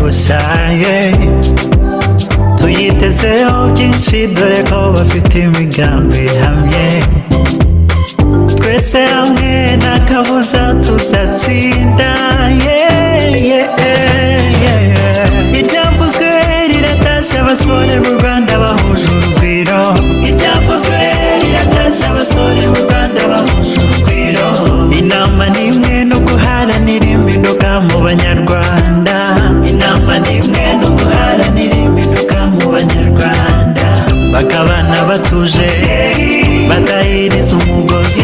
bushaye, tuyitezeho byinshi dore ko bafite imigambi ihamye. Twese hamwe nta kabuza tuzatsinda, iryavuzwe riratashya abasore b'u Rwanda bahuje urugwiro, iryavuzwe riratashya abasore b'u Rwanda bahuje urugwiro. Inama ni imwe no guharanira impinduka mu banyarwanda, inama ni imwe no guharanira impinduka mu banyarwanda, bakabana batuje batahiriza umugozi.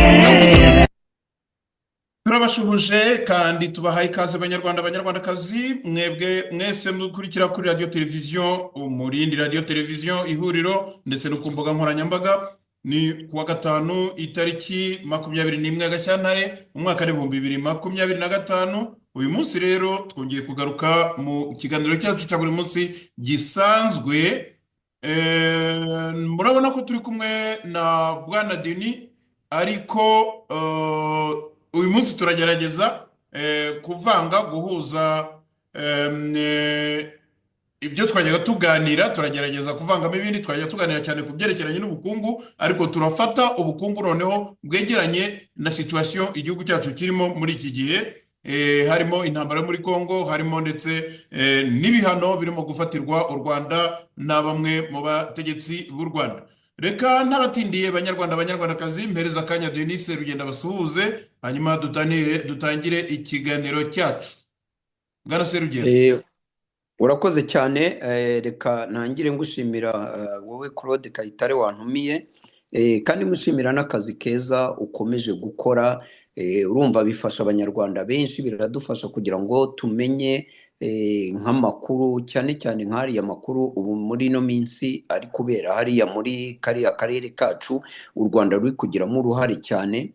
Turabashuhuje kandi tubahaye ikaze banyarwanda banyarwandakazi, mwebwe mwese mukurikira kuri radio televiziyo Umurindi, radio televiziyo Ihuriro ndetse no ku mbuga nkoranyambaga. Ni kuwa gatanu itariki 21 Gashyantare umwaka wa 2025. Uyu munsi rero twongeye kugaruka mu kiganiro cyacu cya buri munsi gisanzwe. Murabona ko turi kumwe na Bwana Denis, ariko uyu munsi turagerageza kuvanga guhuza ibyo twajyaga tuganira, turagerageza kuvangamo ibindi. Twajya tuganira cyane ku byerekeranye n'ubukungu, ariko turafata ubukungu noneho bwegeranye na situation igihugu cyacu kirimo muri iki gihe. Harimo intambara muri Kongo, harimo ndetse n'ibihano birimo gufatirwa u Rwanda na bamwe mu bategetsi b'u Rwanda. Reka n'abatindiye banyarwanda banyarwandakazi, mpereza akanya Denis Rugenda basuhuze, hanyuma dutangire ikiganiro cyacu. Bwana Serugendo. Urakoze cyane. Reka ntangire ngushimira wowe Claude Kayitare wantumiye, kandi ngushimira n'akazi keza ukomeje gukora. Urumva bifasha abanyarwanda benshi, biradufasha kugira ngo tumenye nk'amakuru, cyane cyane nk'ariya makuru ubu muri no minsi ari kubera hariya muri kariya karere kacu u Rwanda ruri kugiramo uruhare cyane.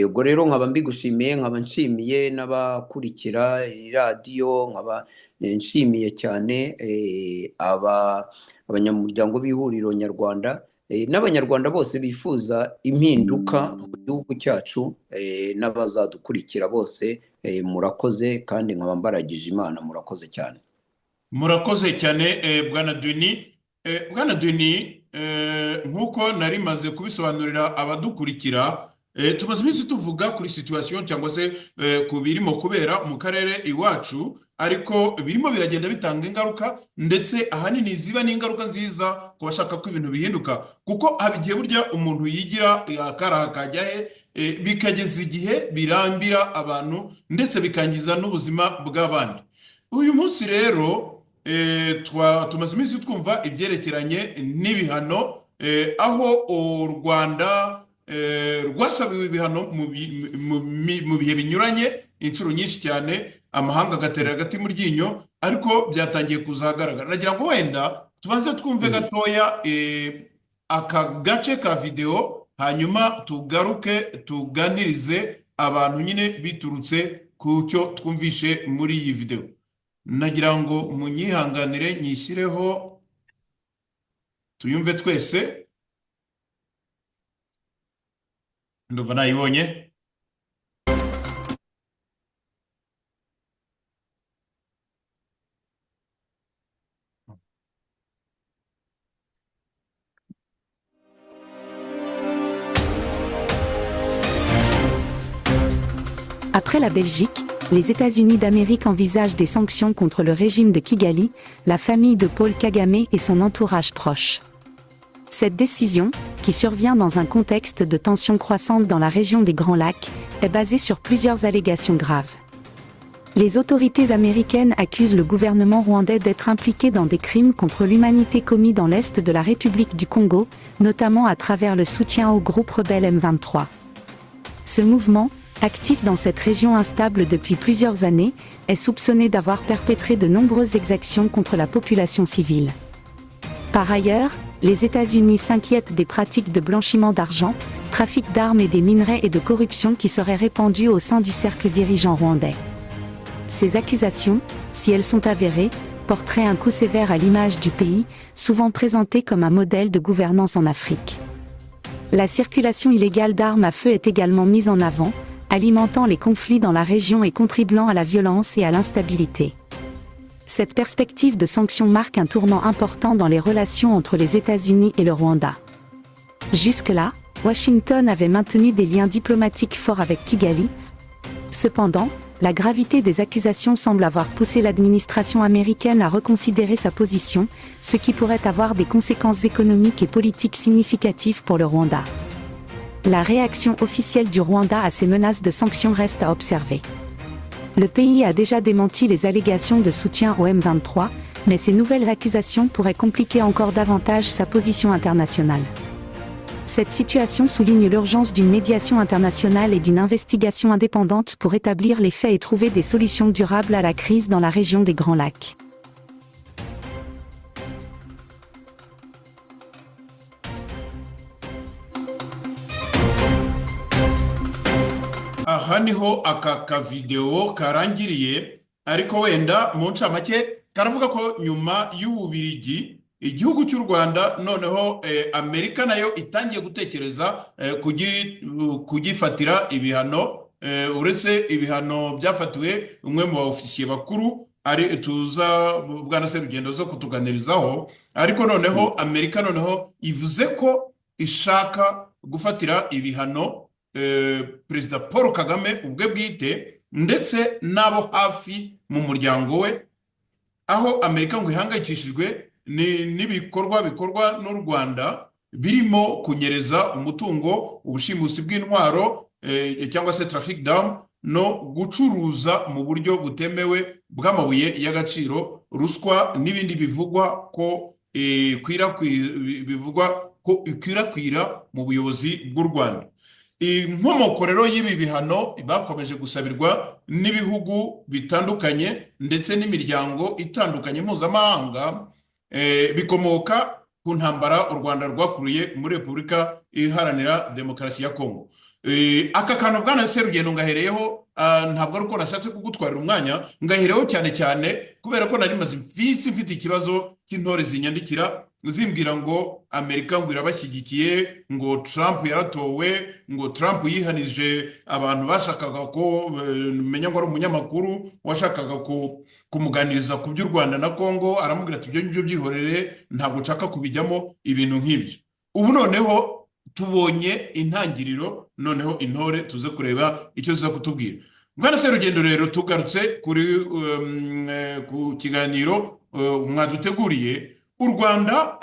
Ubwo rero nkaba mbigushimiye, nkaba nshimiye n'abakurikira radio, nkaba nshimiye cyane abanyamuryango b'Ihuriro Nyarwanda, n'abanyarwanda bose bifuza impinduka mu gihugu cyacu, n'abazadukurikira bose. Murakoze kandi nkaba mbaragije Imana. Murakoze cyane. Murakoze cyane Bwana Denis. Bwana Denis, nkuko nari maze kubisobanurira abadukurikira, tumaze iminsi tuvuga kuri situation cyangwa se ku birimo kubera mu karere iwacu, ariko birimo biragenda bitanga ingaruka, ndetse ahanini ziba n'ingaruka nziza ku bashaka ko ibintu bihinduka, kuko habigiye burya umuntu yigira akaraha kajyahe, bikageza igihe birambira abantu ndetse bikangiza n'ubuzima bw'abandi. Uyu munsi rero tumaze iminsi twumva ibyerekeranye n'ibihano, aho u Rwanda rwasabiwe ibihano mu bihe binyuranye inshuro nyinshi cyane, amahanga agatera hagati mu ryinyo, ariko byatangiye kuzagaragara. Nagira ngo wenda tubanze twumve gatoya aka gace ka video, hanyuma tugaruke tuganirize abantu nyine biturutse ku cyo twumvishe muri iyi video. Nagira ngo munyihanganire nyishyireho tuyumve twese. Ndumva nayibonye. Après la Belgique, les États-Unis d'Amérique envisagent des sanctions contre le régime de Kigali, la famille de Paul Kagame et son entourage proche. Cette décision, qui survient dans un contexte de tensions croissantes dans la région des Grands Lacs, est basée sur plusieurs allégations graves. Les autorités américaines accusent le gouvernement rwandais d'être impliqué dans des crimes contre l'humanité commis dans l'est de la République du Congo, notamment à travers le soutien au groupe rebelle M23. Ce mouvement, actif dans cette région instable depuis plusieurs années, est soupçonné d'avoir perpétré de nombreuses exactions contre la population civile. Par ailleurs, les États-Unis s'inquiètent des pratiques de blanchiment d'argent, trafic d'armes et des minerais et de corruption qui seraient répandues au sein du cercle dirigeant rwandais. Ces accusations, si elles sont avérées, porteraient un coup sévère à l'image du pays, souvent présenté comme un modèle de gouvernance en Afrique. La circulation illégale d'armes à feu est également mise en avant, alimentant les conflits dans la région et contribuant à la violence et à l'instabilité. Cette perspective de sanctions marque un tournant important dans les relations entre les États-Unis et le Rwanda. Jusque-là, Washington avait maintenu des liens diplomatiques forts avec Kigali. Cependant, la gravité des accusations semble avoir poussé l'administration américaine à reconsidérer sa position, ce qui pourrait avoir des conséquences économiques et politiques significatives pour le Rwanda. La réaction officielle du Rwanda à ces menaces de sanctions reste à observer. Le pays a déjà démenti les allégations de soutien au M23, mais ces nouvelles accusations pourraient compliquer encore davantage sa position internationale. Cette situation souligne l'urgence d'une médiation internationale et d'une investigation indépendante pour établir les faits et trouver des solutions durables à la crise dans la région des Grands Lacs. aha niho aka kavideo karangiriye, ariko wenda mu ncamake karavuga ko nyuma y'Ububirigi igihugu cy'u Rwanda noneho Amerika nayo itangiye gutekereza kugifatira ibihano, uretse ibihano byafatiwe umwe mu baofisiye bakuru ari tuza bwana Serugendo zo kutuganirizaho, ariko noneho Amerika noneho ivuze ko ishaka gufatira ibihano Perezida Paul Kagame ubwe bwite ndetse n'abo hafi mu muryango we, aho Amerika ngo ihangayikishijwe n'ibikorwa bikorwa n'u Rwanda birimo kunyereza umutungo, ubushimusi bw'intwaro cyangwa se traffic down, no gucuruza mu buryo butemewe bw'amabuye y'agaciro, ruswa n'ibindi bivugwa ko ikwirakwira mu buyobozi bw'u Rwanda. Inkomoko rero y'ibi bihano bakomeje gusabirwa n'ibihugu bitandukanye ndetse n'imiryango itandukanye mpuzamahanga, bikomoka ku ntambara u Rwanda rwakuruye muri Repubulika Iharanira Demokarasi ya Kongo. Aka kantu bwana Serugendo ngahereyeho, ntabwo ari uko nashatse kugutwarira umwanya, ngahereyeho cyane cyane kubera ko nari maze mfite ikibazo cy'intore zinyandikira zimbwira ngo Amerika ngo irabashyigikiye, ngo Trump yaratowe, ngo Trump yihanije abantu bashakaga ko menya ngo ari umunyamakuru washakaga kumuganiriza ku by'u Rwanda na Kongo, aramubwira ati ibyo byihorere ntabwo nshaka kubijyamo ibintu nk'ibyo. Ubu noneho tubonye intangiriro, noneho intore tuze kureba icyo ziza kutubwira. Bwana Serugendo rero tugarutse kuri ku kiganiro mwaduteguriye, u Rwanda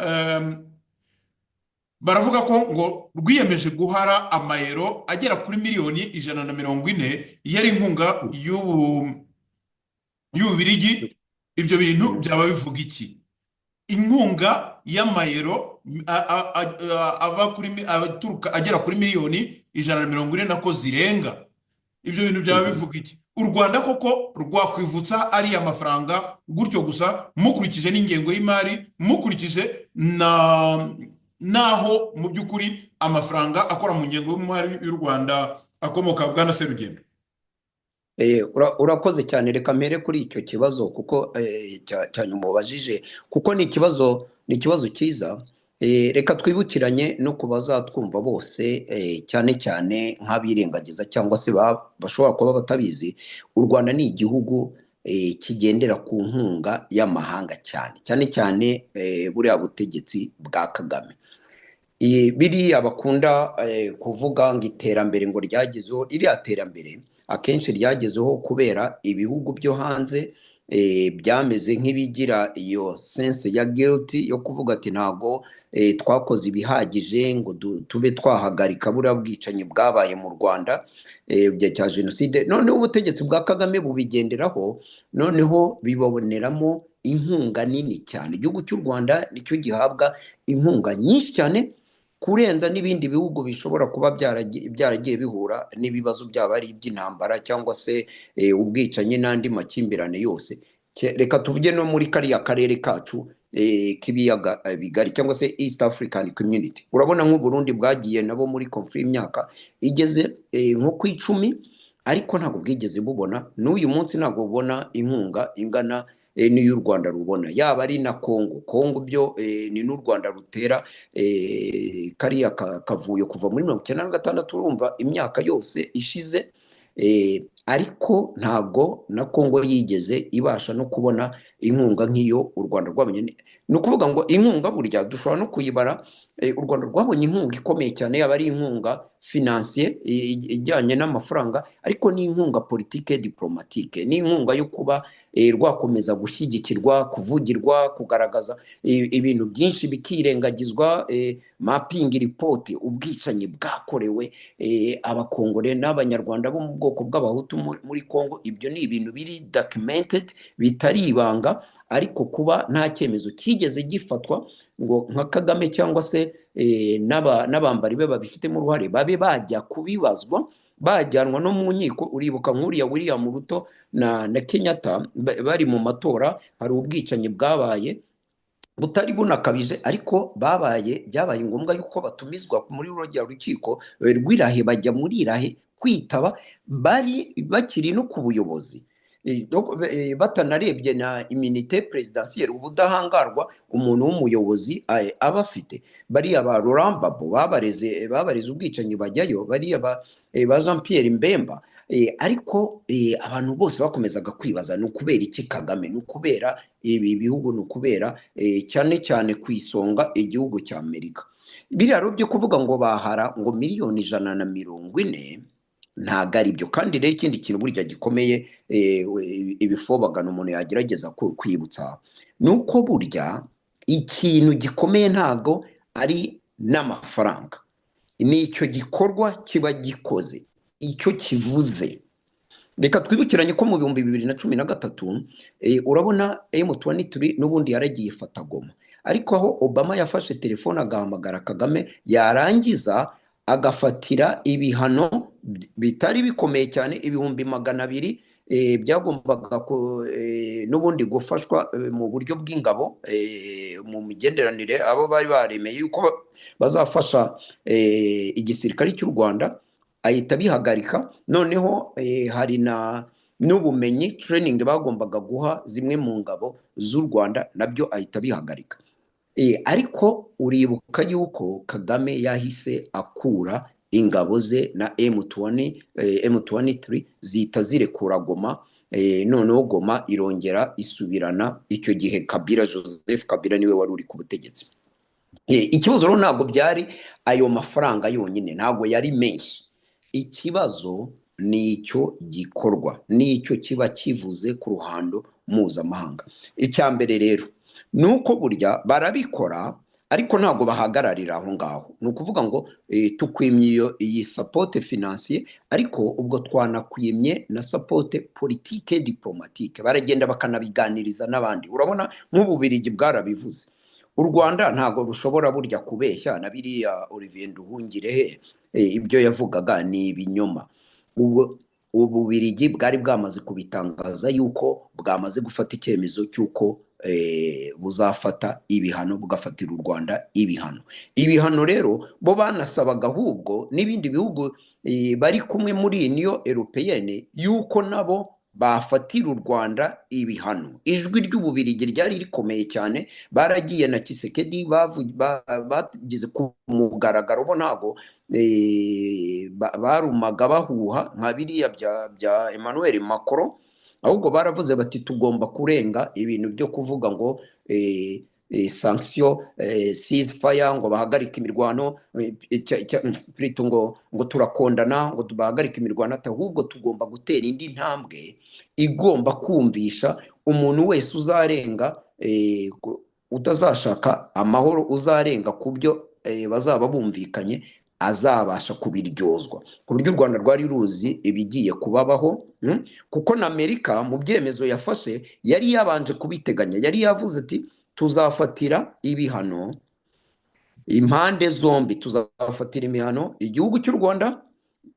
baravuga ko ngo rwiyemeje guhara amayero agera kuri miliyoni 140 yari inkunga y'Ububirigi. Ibyo bintu byaba bivuga iki? Inkunga y'amayero agera kuri miliyoni 140 nako zirenga. Ibyo bintu byaba bivuga iki? U Rwanda koko rwakwivutsa ari amafaranga gutyo gusa, mukurikije n'ingengo y'imari, mukurikije naho mu by'ukuri amafaranga akora mu ngengo y'imari y'u Rwanda akomoka bwana Serugendo? Urakoze cyane, reka mpere kuri icyo kibazo kuko cyanyuma ubajije, kuko ni ikibazo cyiza. Reka twibukiranye no kubazatwumva bose, cyane cyane nk'abirengagiza cyangwa se bashobora kuba batabizi, u Rwanda ni igihugu kigendera ku nkunga y'amahanga cyane cyane buriya butegetsi bwa Kagame. Biriya bakunda kuvuga ngo iterambere ngo ryagezeho, iriya terambere akenshi ryagezeho kubera ibihugu byo hanze byameze nk'ibigira iyo sense ya guilt yo kuvuga ati ntago twakoze ibihagije ngo tube twahagarika buriya bwicanyi bwabaye mu Rwanda cya jenoside. Noneho ubutegetsi bwa Kagame bubigenderaho, noneho biboneramo inkunga nini cyane. Igihugu cy'u Rwanda nicyo gihabwa inkunga nyinshi cyane kurenza n'ibindi bihugu bishobora kuba byaragiye bihura n'ibibazo byaba ari iby'intambara cyangwa se ubwicanyi n'andi makimbirane yose. Reka tuvuge no muri kariya karere kacu k'ibiyaga bigari cyangwa se East African Community. Urabona nk'u Burundi bwagiye nabo muri conflict imyaka igeze nko ku 10, ariko ntabwo bwigeze bubona, n'uyu munsi ntabwo bubona inkunga ingana n'iy'u Rwanda rubona, yaba ari na Kongo byo ni n'u Rwanda rutera kariya kavuyo kuva muri 1996, urumva imyaka yose ishize, ariko ntabwo na Kongo yigeze ibasha no kubona inkunga nk'iyo u Rwanda rwabonye. Ni ukuvuga ngo inkunga burya dushobora no kuyibara, u Rwanda rwabonye inkunga ikomeye cyane, yaba ari inkunga financier ijyanye n'amafaranga, ariko n'inkunga politike diplomatique, n'inkunga yo kuba rwakomeza gushyigikirwa, kuvugirwa, kugaragaza ibintu byinshi bikirengagizwa, mapping report, ubwicanyi bwakorewe abakongore n'abanyarwanda bo mu bwoko bw'abahutu muri Congo. Ibyo ni ibintu biri documented, bitari ibanga, ariko kuba nta cyemezo kigeze gifatwa ngo nka Kagame cyangwa se n'abambari be babifitemo uruhare babe bajya kubibazwa, bajyanwa no mu nkiko. Uribuka nk'uriya William Ruto na Kenyatta bari mu matora, hari ubwicanyi bwabaye butari bunakabije, ariko byabaye ngombwa yuko batumizwa muri rujya rukiko rw'Irahe, bajya muri Irahe kwitaba, bari bakiri no ku buyobozi, batanarebye na immunité présidentielle, ubudahangarwa umuntu w'umuyobozi aba afite. Bariya ba Laurent Gbagbo babareze ubwicanyi bajyayo, bariya ba Jean Pierre Mbemba, ariko abantu bose bakomezaga kwibaza ni ukubera iki Kagame, ni ukubera ibi bihugu, ni ukubera cyane cyane ku isonga igihugu cya Amerika. Biriya rero byo kuvuga ngo bahara ngo miliyoni 140 ntago ari byo. Kandi rero ikindi kintu burya gikomeye ibifobagana umuntu yagerageza kwibutsa, ni uko burya ikintu gikomeye ntago ari n'amafaranga, ni icyo gikorwa kiba gikoze, icyo kivuze. Reka twibukiranye ko mu 2013 urabona M23 n'ubundi yaragiye ifata Goma, ariko aho Obama yafashe telefone agahamagara Kagame, yarangiza agafatira ibihano bitari bikomeye cyane, 200,000 byagombaga n'ubundi gufashwa mu buryo bw'ingabo mu migenderanire, abo bari baremeye yuko bazafasha igisirikare cy'u Rwanda, ahita bihagarika. Noneho hari n'ubumenyi training bagombaga guha zimwe mu ngabo z'u Rwanda, nabyo ahita bihagarika. Ariko uribuka yuko Kagame yahise akura ingabo ze na M23 zihita zirekura Goma, noneho Goma irongera isubirana. Icyo gihe Joseph Kabila niwe wari uri ku butegetsi. Ikibazo rero ntabwo byari ayo mafaranga yonyine, ntabwo yari menshi. Ikibazo ni icyo gikorwa, ni icyo kiba kivuze ku ruhando mpuzamahanga. Icya mbere rero ni uko burya barabikora, ariko ntabwo bahagararira aho ngaho. Ni ukuvuga ngo tukwimye iyi support financier, ariko ubwo twanakwimye na support politique diplomatique, baragenda bakanabiganiriza n'abandi. Urabona nk'Ububiligi bwarabivuze, u Rwanda ntabwo rushobora burya kubeshya na biriya Olivier Nduhungirehe ibyo yavugaga ni ibinyoma. Ububiligi bwari bwamaze kubitangaza yuko bwamaze gufata icyemezo cy'uko buzafata ibihano, bugafatira u Rwanda ibihano rero bo banasabaga ahubwo n'ibindi bihugu bari kumwe muri Union Européenne yuko nabo bafatira u Rwanda ibihano. Ijwi ry'Ububiligi ryari rikomeye cyane, baragiye na Tshisekedi bagize ku mugaragaro, bo ntago barumaga bahuha nka biriya bya Emmanuel Macron, ahubwo baravuze bati tugomba kurenga ibintu byo kuvuga ngo sanction, ceasefire, ngo bahagarike imirwano, ngo turakondana, ngo bahagarike imirwano, ahubwo tugomba gutera indi ntambwe igomba kumvisha umuntu wese uzarenga, utazashaka amahoro, uzarenga ku byo bazaba bumvikanye, azabasha kubiryozwa, ku buryo u Rwanda rwari ruzi ibigiye kubabaho. Kuko na Amerika mu byemezo yafashe yari yabanje kubiteganya, yari yavuze ati tuzafatira ibihano impande zombi, tuzafatira imihano igihugu cy'u Rwanda,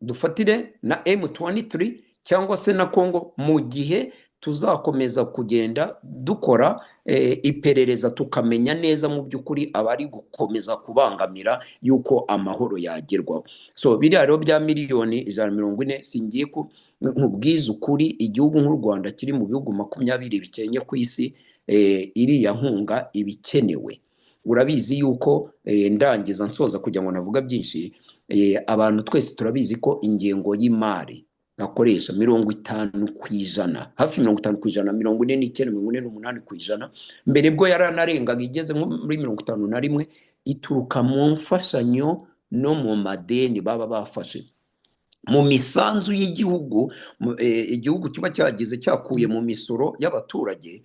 dufatire na M23 cyangwa se na Congo, mu gihe tuzakomeza kugenda dukora iperereza tukamenya neza mu by'ukuri abari gukomeza kubangamira yuko amahoro yagerwaho. So biriya rero bya miliyoni 140, singiye nkubwiza ukuri, igihugu nk'u Rwanda kiri mu bihugu 20 bikenye ku isi, iriya nkunga ibikenewe. Urabizi yuko ndangiza nsoza kugira ngo navuga byinshi, abantu twese turabizi ko ingengo y'imari akoresha 50%, hafi 50%, 49, 48%. Mbere bwo yaranarengaga igeze nko muri 51, ituruka mu mfashanyo no mu madeni baba bafashe mu misanzu y'igihugu. Igihugu kiba cyagize cyakuye mu misoro y'abaturage,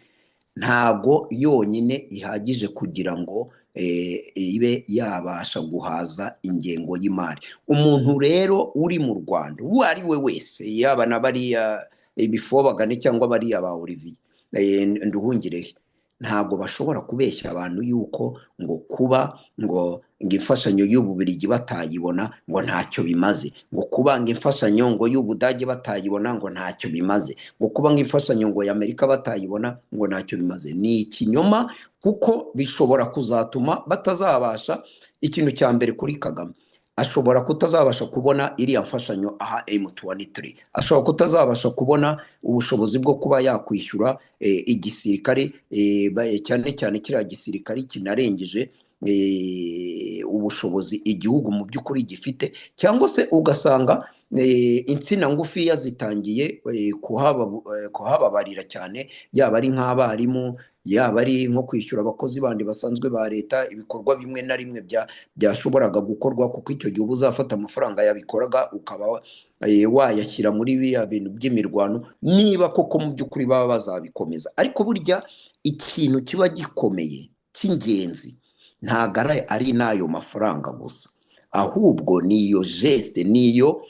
ntago yonyine ihagije kugira ngo ibe yabasha guhaza ingengo y'imari. Umuntu rero uri mu Rwanda uwo ari we wese, yaba na bariya Bifobagane cyangwa bariya ba Olivier Nduhungirehe, ntago bashobora kubeshya abantu yuko ngo kuba ngo imfashanyo y'Ububiligi batayibona ngo ntacyo bimaze, ngo kuba imfashanyo ngo y'Ubudage batayibona ngo ntacyo bimaze, ngo kuba imfashanyo ngo y'Amerika batayibona ngo ntacyo bimaze. Ni ikinyoma, kuko bishobora kuzatuma batazabasha. Ikintu cya mbere kuri Kagame, ashobora kutazabasha kubona iriya mfashanyo aha M23, ashobora kutazabasha kubona ubushobozi bwo kuba yakwishyura igisirikare, cyane cyane kiriya gisirikare kinarengeje ubushobozi igihugu mu by'ukuri gifite, cyangwa se ugasanga insina ngufiya zitangiye kuhababarira cyane, yaba ari nk'abarimu, yaba ari nko kwishyura abakozi bandi basanzwe ba leta, ibikorwa bimwe na rimwe byashoboraga gukorwa, kuko icyo gihe uba uzafata amafaranga yabikoraga ukaba wayashyira muri biriya bintu by'imirwano, niba koko mu by'ukuri baba bazabikomeza. Ariko burya ikintu kiba gikomeye cy'ingenzi ntago ari n'ayo mafaranga gusa, ahubwo niyo geste, niyo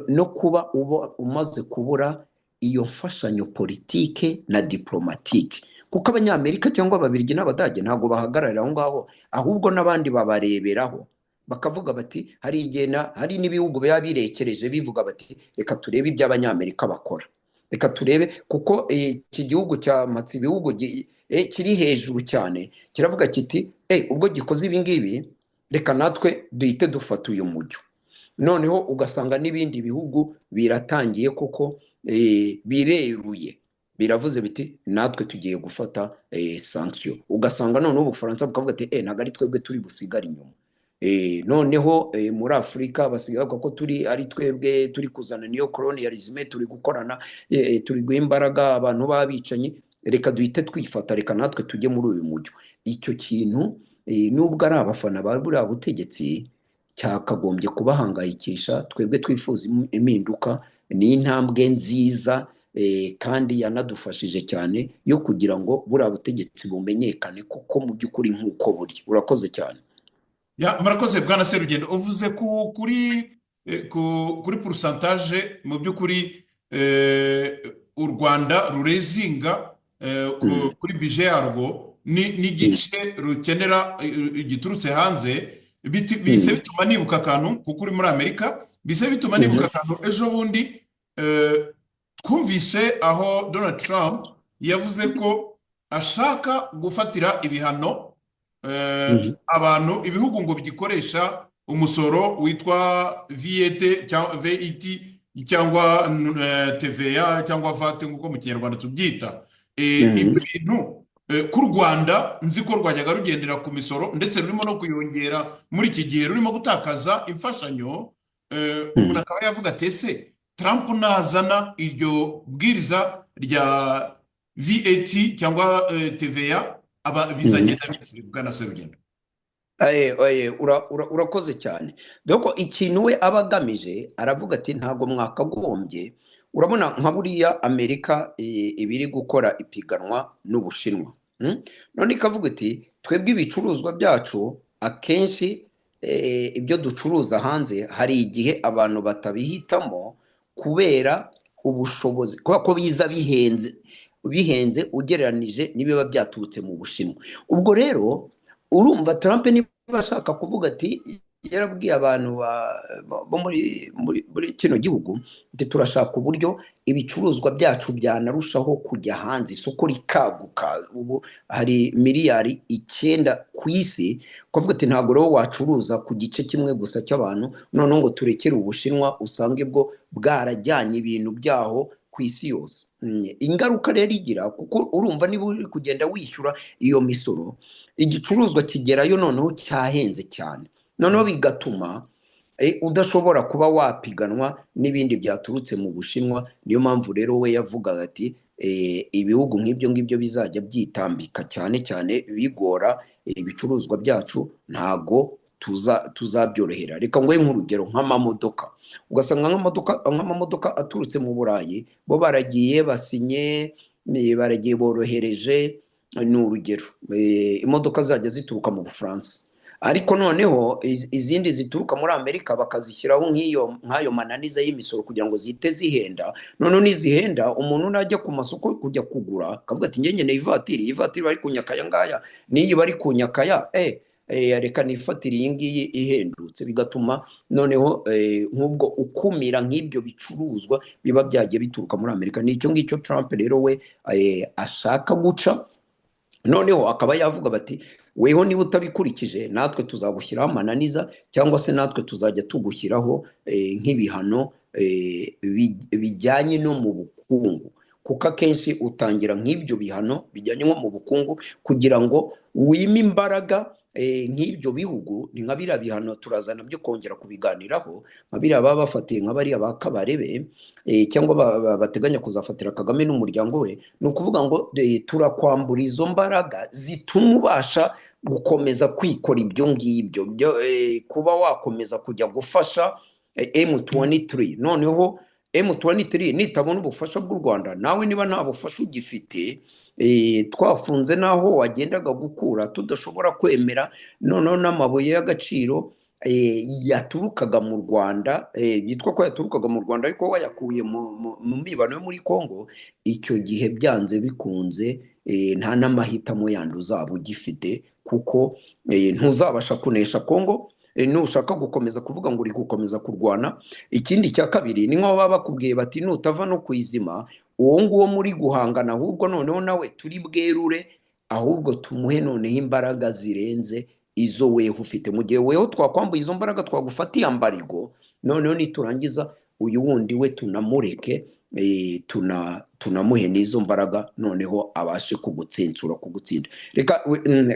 no kuba uba umaze kubura iyo mfashanyo politike na diplomatike, kuko Abanyamerika cyangwa Ababiligi n'Abadage ntago bahagararira aho ngaho, ahubwo n'abandi babareberaho bakavuga bati hari n'ibihugu biba birekereje bivuga bati reka turebe ibyo Abanyamerika bakora, reka turebe, kuko iki gihugu cyamatse ibihugu kiri hejuru cyane, kiravuga kiti ubwo gikoze ibi ngibi reka natwe duhite dufata uyu mujyo. Noneho ugasanga n'ibindi bihugu biratangiye koko bireruye, biravuze biti natwe tugiye gufata sanction. Ugasanga noneho Ubufaransa bukavuga ati ntabwo ari twebwe turi busigara inyuma. Noneho muri Afurika basigaye ko ari twebwe turi kuzana niyo colonialism, turi gukorana, turi guha imbaraga abantu babicanyi, reka duhite twifata, reka natwe tujye muri uyu mujyo. Icyo kintu nubwo ari abafana ba buriya butegetsi cyakagombye kubahangayikisha. Twebwe twifuza impinduka, ni intambwe nziza kandi yanadufashije cyane yo kugira ngo buriya butegetsi bumenyekane kuko mu by'ukuri nk'uko buri. Urakoze cyane. Murakoze Bwana Serugendo, uvuze kuri pourcentage mu by'ukuri u Rwanda rurezinga kuri bije yarwo n'igice rukenera giturutse hanze. Bise bituma nibuka akantu kuko uri muri Amerika, bise bituma nibuka akantu ejo bundi twumvise aho Donald Trump yavuze ko ashaka gufatira ibihano abantu, ibihugu ngo bigikoresha umusoro witwa VAT cyangwa TVA cyangwa VAT nk'uko mu Kinyarwanda tubyita. Ibyo bintu ku Rwanda nzi ko rwajyaga rugendera ku misoro, ndetse rurimo no kuyongera muri iki gihe, rurimo gutakaza imfashanyo. Umuntu akaba yavuga ati ese Trump nazana iryo bwiriza rya VAT cyangwa TVA bizagenda bite Bwana Serugendo? Urakoze cyane. Doko ikintu we abagamije aravuga ati ntago mwakagombye, urabona nka buriya Amerika ibiri gukora ipiganwa n'Ubushinwa, none ikavuga iti twebwe ibicuruzwa byacu akenshi ibyo ducuruza hanze hari igihe abantu batabihitamo kubera ubushobozi, kubera ko biza bihenze ugereranije n'ibiba byaturutse mu Bushinwa. Ubwo rero urumva Trump niba ashaka kuvuga ati, yarabwiye abantu bo muri kino gihugu ati turashaka uburyo ibicuruzwa byacu byanarushaho kujya hanze, isoko rikaguka. Ubu hari miliyari 9 ku isi, kuvuga ati ntabwo rero wacuruza ku gice kimwe gusa cy'abantu, none ngo turekere Ubushinwa usange bwo bwarajyanye ibintu byaho ku isi yose. Ingaruka rero igira, kuko urumva niba uri kugenda wishyura iyo misoro, igicuruzwa kigerayo noneho cyahenze cyane, noneho bigatuma udashobora kuba wapiganwa n'ibindi byaturutse mu Bushinwa. Niyo mpamvu rero we yavugaga ati ibihugu nk'ibyo ngibyo bizajya byitambika cyane cyane bigora ibicuruzwa byacu, ntago tuzabyorohera. Reka ngoye nk'urugero nk'amamodoka, ugasanga nk'amamodoka aturutse mu Burayi bo baragiye basinye, baragiye borohereje. Ni urugero imodoka zajya zituruka mu Bufaransa, ariko noneho izindi zituruka muri Amerika bakazishyiraho nk'ayo mananiza y'imisoro kugira ngo zihite zihenda. Noneho nizihenda umuntu najya ku masoko kujya kugura akavuga ati njye nkeneye ivatiri bari kunyakaya ngaya, n'iyi bari kunyakaya reka nifatire iyi ngiyi ihendutse, bigatuma noneho nk'ubwo ukumira nk'ibyo bicuruzwa biba byagiye bituruka muri Amerika. Nicyo ngicyo Trump rero we ashaka guca, noneho akaba yavuga bati weho niba utabikurikije natwe tuzagushyiraho amananiza, cyangwa se natwe tuzajya tugushyiraho nk'ibihano bijyanye no mu bukungu, kuko akenshi utangira nk'ibyo bihano bijyanye nko mu bukungu kugira ngo wime imbaraga nk'ibyo bihugu. Ni nka biriya bihano turazana byo kongera kubiganiraho, nka biriya baba bafatiye nka bariya ba Kabarebe cyangwa bateganya kuzafatira Kagame n'umuryango we. Ni ukuvuga ngo turakwambura izo mbaraga zituma ubasha gukomeza kwikora ibyo ngibyo, kuba wakomeza kujya gufasha M23. Noneho M23 nitabona ubufasha bw'u Rwanda, nawe niba nta bufasha ugifite, twafunze naho wagendaga gukura tudashobora kwemera, noneho n'amabuye y'agaciro yaturukaga mu Rwanda, yitwa ko yaturukaga mu Rwanda ariko wayakuye mu mibano yo muri Kongo, icyo gihe byanze bikunze nta n'amahitamo yandi uzaba ugifite, kuko ntuzabasha kunesha Kongo nushaka gukomeza kuvuga ngo uri gukomeza kurwana. Ikindi cya kabiri ni nko baba bakubwiye bati nutava no kwizima uwo nguwo muri guhangana, ahubwo noneho nawe turi bwerure, ahubwo tumuhe noneho imbaraga zirenze izo weho ufite. Mu gihe weho twakwambuye izo mbaraga twagufatiye ambarigo, noneho niturangiza uyu wundi we tunamureke, tunamuhe n'izo mbaraga, noneho abashe kugutsensura, kugutsinda. Reka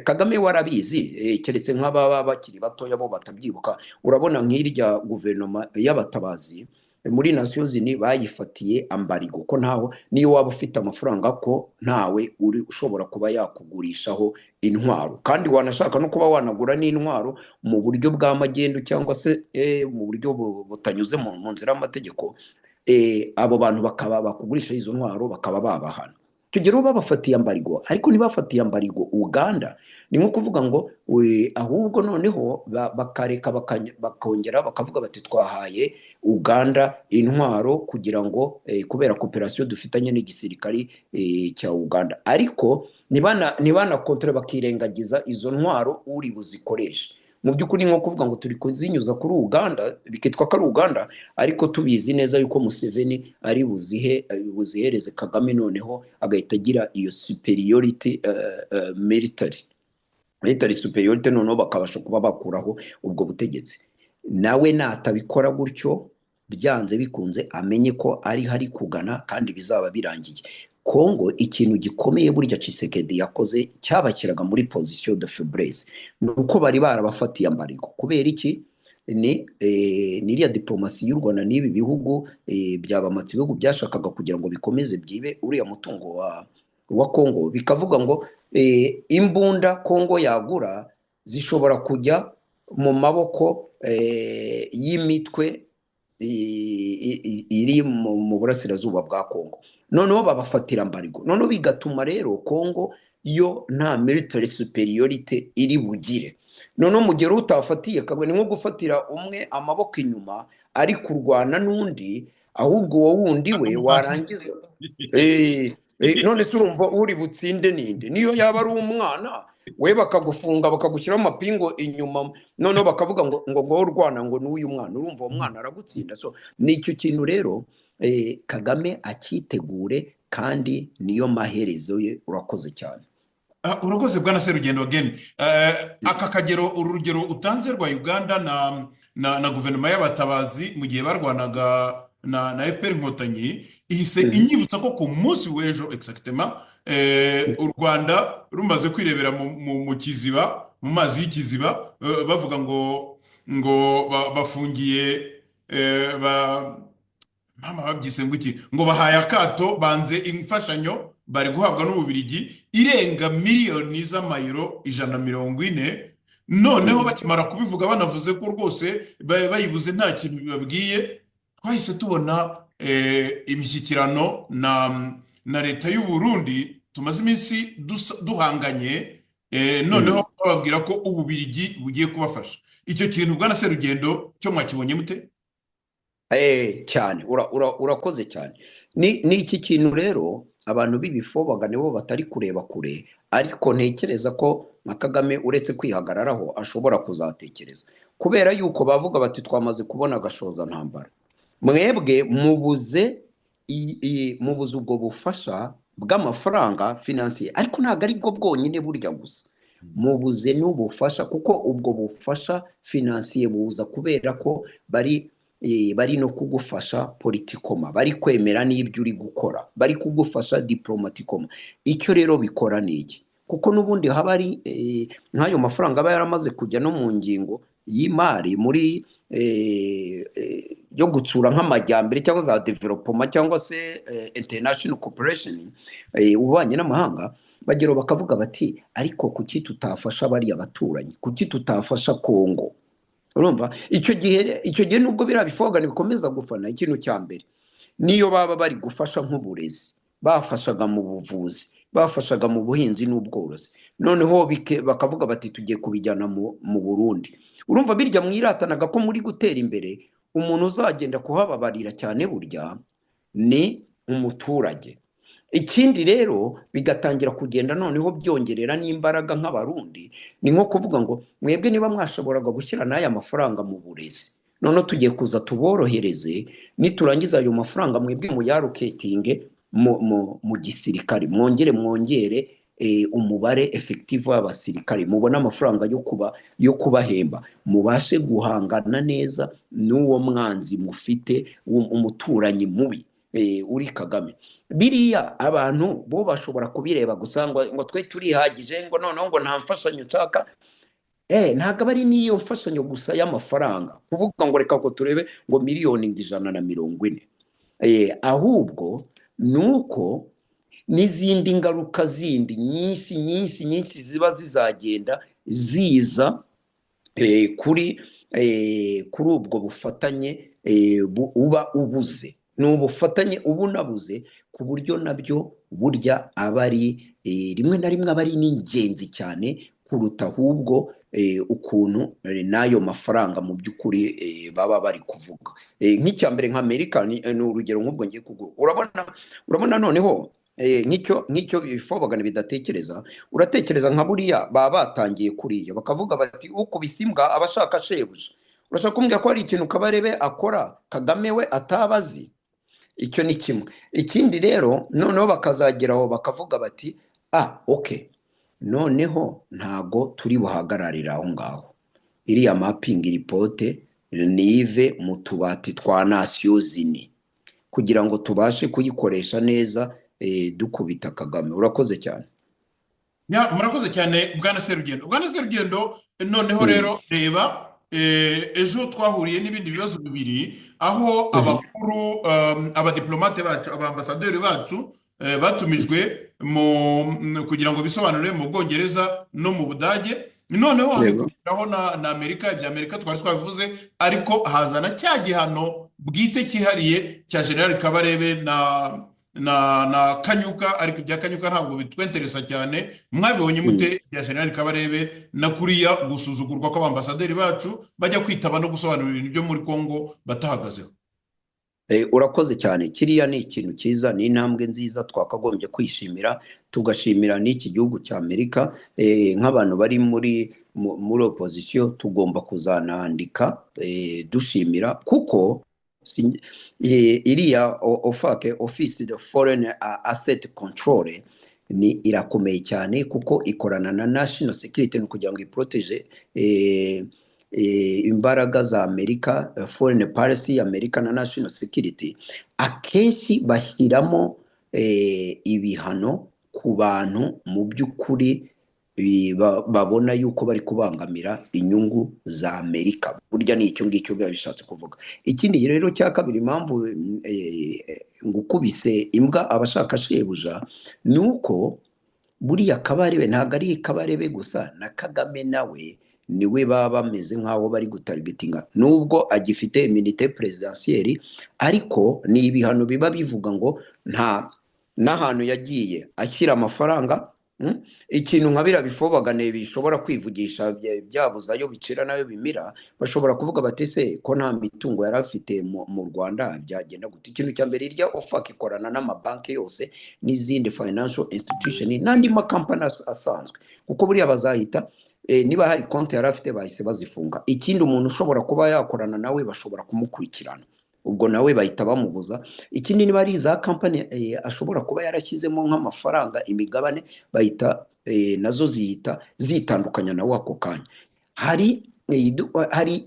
Kagame warabizi, keretse nk'ababa bakiri batoya bo batabyibuka. Urabona nk'irya guverinoma y'abatabazi muri Nations Unies bayifatiye ambarigo, ko ntaho niyo waba ufite amafaranga ko ntawe uri ushobora kuba yakugurishaho intwaro, kandi wanashaka no kuba wanagura n'intwaro mu buryo bw'amagendu cyangwa se mu buryo butanyuze mu nzira y'amategeko. Abo bantu bakaba bakugurisha izo ntwaro bakaba babahana. Tugero babafatiye ambarigo, ariko ntibafatiye ambarigo Uganda. Ni nko kuvuga ngo ahubwo noneho bakareka bakongera bakavuga bati twahaye Uganda intwaro kugira ngo kubera cooperation dufitanye n'igisirikari cya Uganda, ariko nibana kontra bakirengagiza izo ntwaro uri buzikoresha. Mu by'ukuri nko kuvuga ngo turi kuzinyuza kuri Uganda, bikitwa ko ari Uganda, ariko tubizi neza yuko Museveni ari buzihereze Kagame, noneho agahita agira iyo superiority military superiority, noneho bakabasha kuba bakuraho ubwo butegetsi. Nawe natabikora gutyo, byanze bikunze amenye ko ari hari kugana kandi bizaba birangiye. Kongo ikintu gikomeye burya Tshisekedi yakoze cyabakiraga muri position de faiblesse, nuko bari barabafatiye ambarigo. Kubera iki? Niriya diplomasi y'u Rwanda n'ibi bihugu byabamatse, ibihugu byashakaga kugira ngo bikomeze byibe uriya mutungo wa Kongo, bikavuga ngo imbunda Kongo yagura zishobora kujya mu maboko y'imitwe iri mu burasirazuba bwa Kongo. Noneho babafatira ambarigo, noneho bigatuma rero Kongo yo nta military superiority iri bugire. Noneho mu gihe utafatiye kabone nko gufatira umwe amaboko inyuma ari kurwana n'undi, ahubwo wowe wundi we warangiza none turumva uri butsinde ninde? Niyo yaba ari umwana we bakagufunga bakagushyiraho amapingo inyuma, noneho bakavuga ngo urwana ngo n'uyu mwana, urumva uwo mwana aragutsinda. So nicyo kintu rero Kagame akitegure, kandi niyo maherezo ye. Urakoze cyane. Urakoze bwana Serugendo again. Aka kagero urugero utanze rwa Uganda na guverinoma y'abatabazi mu gihe barwanaga na FPR Inkotanyi, ihise inyibutsa ko ku munsi w'ejo exactement u Rwanda rumaze kwirebera mu kiziba, mu mazi y'ikiziba, bavuga ngo ngo bafungiye mama babyise ngo iki, ngo bahaye akato banze imfashanyo bari guhabwa n'Ububiligi irenga miliyoni z'amayero 140. Noneho bakimara kubivuga banavuze ko rwose bayibuze nta kintu bibabwiye, twahise tubona imishyikirano na leta y'u Burundi tumaze iminsi duhanganye, noneho bababwira ko Ububiligi bugiye kubafasha. Icyo kintu Bwana Serugendo cyo mwakibonye mute? Cyane urakoze cyane. Ni iki kintu rero abantu b'ibifobaga nibo batari kureba kure, ariko ntekereza ko na Kagame uretse kwihagararaho ashobora kuzatekereza, kubera yuko bavuga bati twamaze kubona agashoza ntambara. Mwebwe mubuze ubwo bufasha bw'amafaranga financier, ariko ntabwo ari bwo bwonyine burya gusa, mubuze n'ubufasha, kuko ubwo bufasha financier buza kubera ko bari no kugufasha politikoma, bari kwemera n'ibyo uri gukora, bari kugufasha diplomatikoma. Icyo rero bikora niki, kuko n'ubundi haba ari nk'ayo mafaranga aba yaramaze kujya no mu ngingo y'imari muri yo gutsura nk'amajyambere cyangwa za development cyangwa se international cooperation, ubanye n'amahanga. Bagero bakavuga bati ariko kuki tutafasha bari abaturanyi, kuki tutafasha Kongo? Urumva icyo gihe nubwo birabifoga bikomeza gufana. Ikintu cya mbere niyo baba bari gufasha nk'uburezi, bafashaga mu buvuzi, bafashaga mu buhinzi n'ubworozi, noneho bakavuga bati tugiye kubijyana mu Burundi. Urumva birya mwiratanaga ko muri gutera imbere, umuntu uzagenda kuhababarira cyane burya ni umuturage. Ikindi rero bigatangira kugenda noneho byongerera n'imbaraga nk'abarundi, ni nko kuvuga ngo mwebwe niba mwashoboraga gushyira n'aya mafaranga mu burezi, none tugiye kuza tuborohereze, niturangiza ayo mafaranga mwebwe muyaroketinge mu gisirikare, mwongere umubare effective w'abasirikare, mubona amafaranga yo kubahemba, mubashe guhangana neza n'uwo mwanzi mufite, umuturanyi mubi uri Kagame. Biriya abantu bo bashobora kubireba gusa ngo twe turihagije, ngo noneho ngo nta mfashanyo nshaka. Ntabwo ari n'iyo mfashanyo gusa y'amafaranga kuvuga ngo reka ko turebe ngo miliyoni 140, ahubwo nuko n'izindi ngaruka zindi nyinshi ziba zizagenda ziza kuri ubwo bufatanye uba ubuze. Ni ubufatanye ubu nabuze, ku buryo nabyo burya aba ari rimwe na rimwe aba ari n'ingenzi cyane kuruta ahubwo ukuntu n'ayo mafaranga mu by'ukuri baba bari kuvuga. Nk'icya mbere nk'Amerika ni urugero nk'ubwo ngiye kuguha. Urabona noneho nk'icyo bifobagana bidatekereza, uratekereza nka buriya baba batangiye kuriya bakavuga bati ukubise imbwa abashaka shebuja. Urashaka kumbwira ko hari ikintu Kabarebe akora Kagame we atabazi? Icyo ni kimwe. Ikindi rero noneho bakazageraho bakavuga bati okay, noneho ntago turi buhagararira aho ngaho, iriya mapping report nive mu tubati twa Nations Unies kugira ngo tubashe kuyikoresha neza dukubita Kagame. Urakoze cyane. Murakoze cyane Bwana Serugendo. Noneho rero reba, ejo twahuriye n'ibindi bibazo bibiri, aho abakuru abadiplomate bacu, abambasaderi bacu batumijwe kugira ngo bisobanure mu Bwongereza no mu Budage. Noneho hakurikiyeho na Amerika. Ibya Amerika twari twabivuze, ariko hazana cya gihano bwite cyihariye cya General Kabarebe na Kanyuka, ariko ibya Kanyuka ntabwo bitwenteresa cyane. Mwabibonye mute bya General Kabarebe na kuriya gusuzugurwa kw'abambasaderi bacu bajya kwitaba no gusobanura ibintu byo muri Kongo batahagazeho? Urakoze cyane. Kiriya ni ikintu cyiza, ni intambwe nziza twakagombye kwishimira, tugashimira n'iki gihugu cya Amerika. Nk'abantu bari muri opposition tugomba kuzanandika dushimira, kuko iriya Office of Foreign Asset Control ni irakomeye cyane, kuko ikorana na National Security kugira ngo iprotege imbaraga za Amerika, foreign policy Amerika na national security. Akenshi bashyiramo ibihano ku bantu mu by'ukuri babona yuko bari kubangamira inyungu za Amerika. Burya ni icyo ngicyo biba bishatse kuvuga. Ikindi rero cya kabiri, impamvu ngukubise imbwa abashaka shebuja, ni uko buriya Kabarebe ntabwo ari Kabarebe gusa, na Kagame nawe niwe baba bameze nk'aho bari gutargetinga, nubwo agifite iminite presidentielle, ariko ni ibihano biba bivuga ngo nta n'ahantu yagiye ashyira amafaranga. Ikintu nka biriya bifobagane bishobora kwivugisha byabuze ayo bicira nayo bimira, bashobora kuvuga bati se ko nta mitungo yari afite mu Rwanda byagenda gute? Ikintu cya mbere, irya OFAC ikorana n'amabanki yose n'izindi financial institution n'andi makampani asanzwe, kuko buriya bazahita niba hari konti yari afite bahise bazifunga. Ikindi, umuntu ushobora kuba yakorana nawe bashobora kumukurikirana, ubwo nawe bahita bamubuza. Ikindi, niba ari za kampani ashobora kuba yarashyizemo nk'amafaranga, imigabane, bahita nazo zihita zitandukanya nawe ako kanya. Hari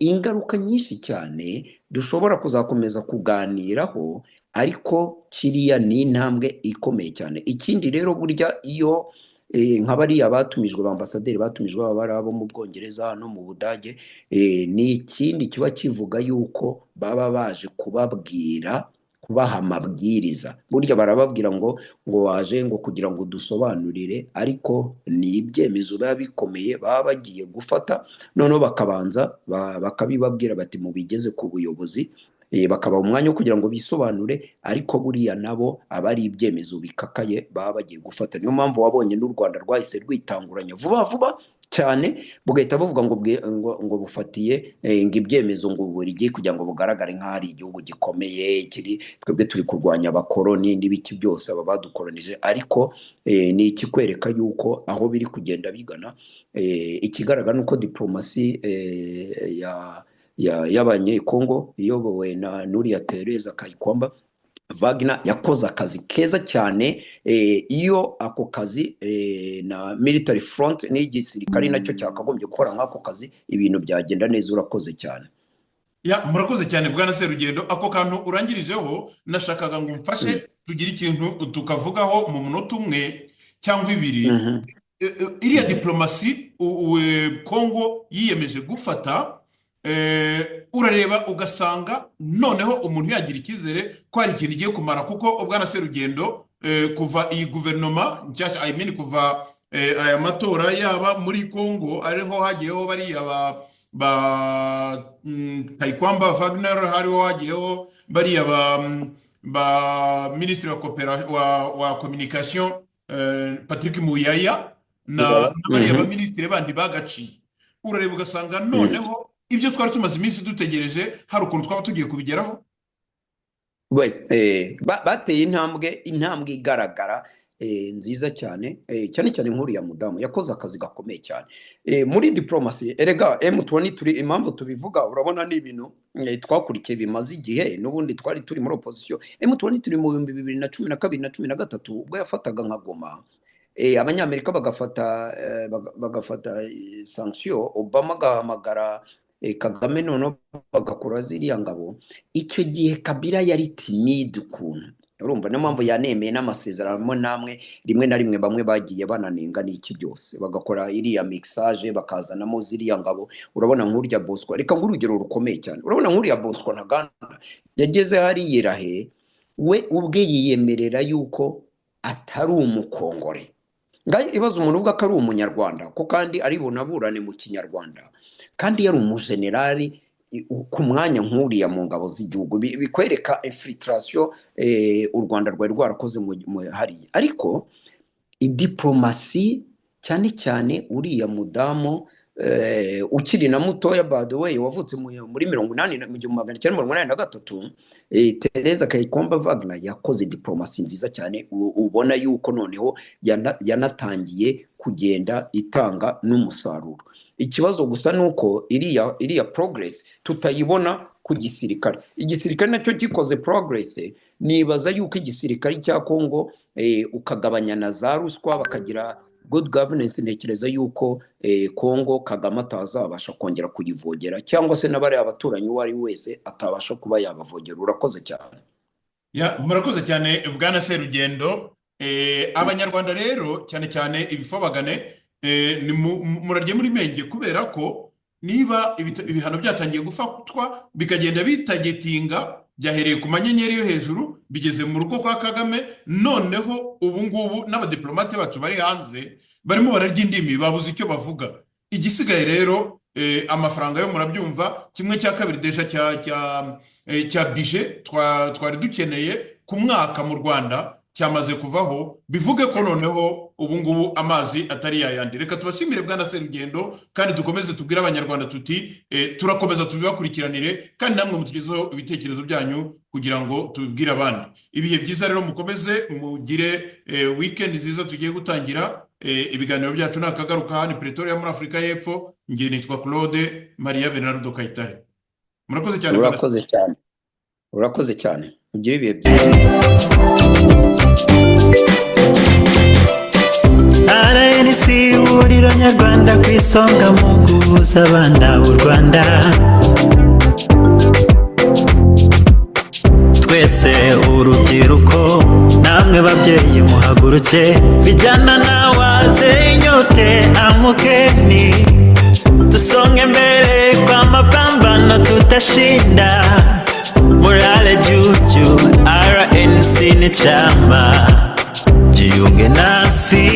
ingaruka nyinshi cyane dushobora kuzakomeza kuganiraho, ariko kiriya ni intambwe ikomeye cyane. Ikindi rero, burya iyo nka bariya batumijwe, ba ambasaderi batumijwe, baba ari abo mu Bwongereza no mu Budage, ni ikindi kiba kivuga yuko baba baje kubaha amabwiriza. Burya barababwira ngo waje ngo kugira ngo dusobanurire, ariko ni ibyemezo biba bikomeye baba bagiye gufata, noneho bakabanza bakabibabwira bati mubigeze ku buyobozi, bakaba umwanya wo kugira ngo bisobanure, ariko buriya nabo aba ari ibyemezo bikakaye baba bagiye gufata. Niyo mpamvu wabonye n'u Rwanda rwahise rwitanguranya vuba vuba cyane, bugahita buvuga ngo bufatiye ngo ibyemezo ngo buri gihe kugira ngo bugaragare nk'aho ari igihugu gikomeye, twebwe turi kurwanya abakoloni n'ibiki byose aba badukolonije. Ariko ni ikikwereka yuko aho biri kugenda bigana, ikigaragara nuko diplomasi y'abanyekongo iyobowe na Nuria Teresa Kayikwamba Wagner yakoze akazi keza cyane. Iyo ako kazi na military front n'igisirikare nacyo cyakagombye gukora nk'ako kazi, ibintu byagenda neza. Urakoze cyane. Murakoze cyane Bwana Serugendo. Ako kantu urangirijeho nashakaga ngo mfashe tugire ikintu tukavugaho mu munota umwe cyangwa ibiri. Iriya diplomasi Kongo yiyemeje gufata, urareba ugasanga noneho umuntu yagira icyizere ko hari ikintu igiye kumara, kuko Bwana Serugendo, kuva iyi guverinoma nshyashya, kuva aya matora yaba muri Kongo ariho hagiyeho bariya ba Kayikwamba Wagner, hariho hagiyeho bariya ba ministre wa communication Patrick Muyaya na bariya ba ministre bandi bagaciye. Urareba ugasanga noneho ibyo twari tumaze iminsi dutegereje hari ukuntu twaba tugiye kubigeraho. Bateye intambwe igaragara nziza cyane, cyane cyane nk'uriya mudamu yakoze akazi gakomeye cyane muri diplomasi. Erega M23 impamvu tubivuga, urabona ni ibintu twakurikiye bimaze igihe, n'ubundi twari turi muri opposition. M23 mu 2012 na 2013 ubwo yafataga nka Goma, abanyamerika bagafata sanction, Obama agahamagara Kagame, noneho bagakora ziriya ngabo. Icyo gihe Kabila yari timide ukuntu, urumva, niyo mpamvu yanemeye n'amasezerano namwe rimwe na rimwe bamwe bagiye bananenga n'iki byose, bagakora iriya mixage bakazanamo ziriya ngabo. Urabona nk'urya Bosco, reka ng'urugero rukomeye cyane, urabona nk'uriya Bosco Ntaganda yageze hariya Irahe, we ubwe yiyemerera yuko atari umukongore. Ngaho ibaza umuntu uvuga ko ari umunyarwanda, ko kandi ari bunaburane mu kinyarwanda, kandi yari umujenerali ku mwanya nk'uriya mu ngabo z'igihugu. Bikwereka infiltration u Rwanda rwari rwarakoze hariya. Ariko idiplomasi cyane cyane uriya mudamu ukiri na mutoya, by the way, wavutse muri 1983, Teresa Kayikwamba Wagner yakoze diplomasi nziza cyane. Ubona yuko noneho yanatangiye kugenda itanga n'umusaruro. Ikibazo gusa nuko iriya progress tutayibona ku gisirikare. Igisirikare nacyo gikoze progress, nibaza yuko igisirikare cya Kongo ukagabanya na za ruswa bakagira good governance, ntekereza yuko Kongo Kagame atazabasha kongera kuyivogera, cyangwa se n'abari abaturanyi uwo ari wese atabasha kuba yabavogera. Urakoze cyane. Murakoze cyane Bwana Serugendo. Abanyarwanda rero cyane cyane ibifobagane murarye muri menge, kubera ko niba ibihano byatangiye gufatwa bikagenda bitagetinga, byahereye ku manyenyeri yo hejuru bigeze mu rugo kwa Kagame, noneho ubu ngubu n'abadiplomate bacu bari hanze barimo bararya indimi, babuze icyo bavuga. Igisigaye rero amafaranga yo murabyumva, kimwe cya kabiri deja cya budget twari dukeneye ku mwaka mu Rwanda cyamaze kuvaho, bivuge ko noneho ubu ngubu amazi atari yayandi. Reka tubashimire Bwana Serugendo, kandi dukomeze tubwire abanyarwanda tuti turakomeza tubibakurikiranire, kandi namwe mutugezeho ibitekerezo byanyu kugira ngo tubibwire abandi. Ibihe byiza rero, mukomeze mugire weekend nziza tugiye gutangira. Ibiganiro byacu nakagaruka hano Pretoria muri Afrika y'Epfo. Ngiye nitwa Claude Maria Bernardo Kayitare. Murakoze cyane. Urakoze cyane. Ugire ibihe byiza. RNC ihuriro nyarwanda ku isonga mu guhuza abana b'u Rwanda. Twese urubyiruko, namwe babyeyi muhaguruke, vijana na wazee nyote amukeni, tusonge mbele kwa mapambano, tutashinda. Morale juu, RNC ni chama, jiunge nasi.